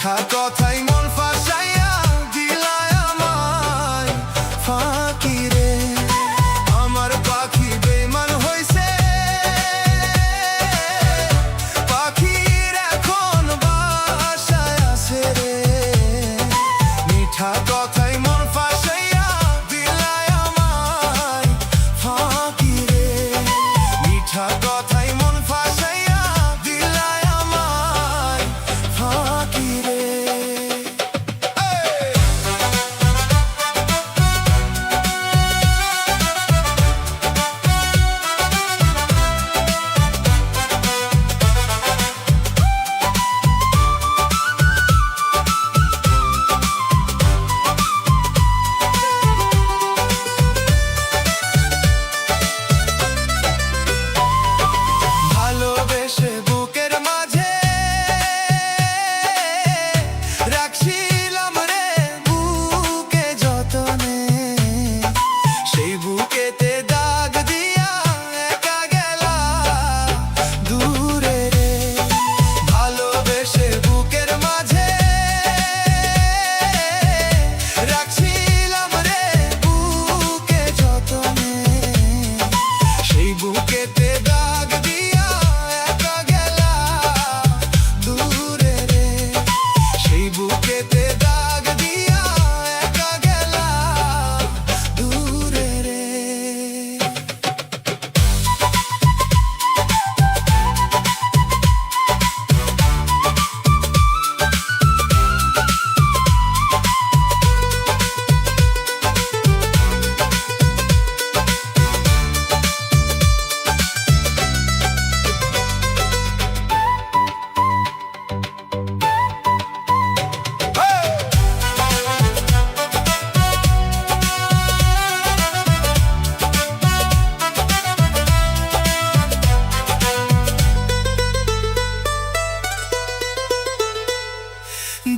মিঠা কথাই মন ফাঁসাইয়া দিলাই আমায় ফাঁকি রে। আমার পাখি বেঈমান হইছে, পাখির এখন বাসায় আছে রে। মিঠা কথাই মন ফাঁসাইয়া দিলাই আমায় ফাঁকি রে। মিঠা কথাই মন ফাঁসাইয়া দিলাই আমায় ফাঁকি রে। ভালোবেসে বুকের মাঝে রাখছিলাম রে বুকে যতনে, সেই বুকেতে দাগ দিয়া একা গেলা দূরে রে। ভালোবেসে বুকের মাঝে রাখছিলাম রে বুকে যতনে, সেই বুকেতে দাগ দিয়া একা গেলা দূরে রে। সেই বুকেতে দাগ দিয়া একা গেলা দূরে রে।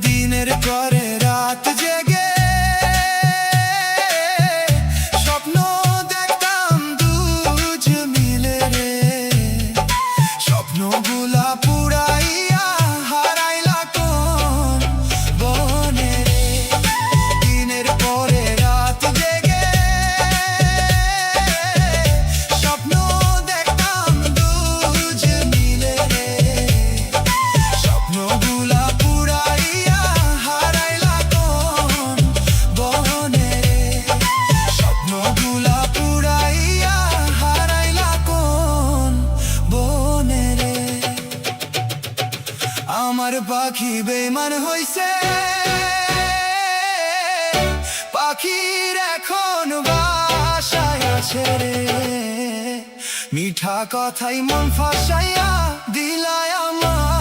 দিনের পরে রাত জেগে স্বপ্ন দেখতাম দুজ মিলে রে। স্বপ্নগুলা পুরাইয়া হারাইলা কোন বনে রে। দিনের পরে রাত জেগে স্বপ্ন দেখতাম দুজ মিলে রে। স্বপ্নগুলা পুরাইয়া হারাইলা কোন বনে রে। স্বপ্নগুলা পুরাইয়া হারাইলা কোন বনে রে। আমার পাখি বেঈমান হইছে, পাখির এখন বাসায় আছে রে। মিঠা কথাই মন ফাঁসাইয়া দিলাই আমার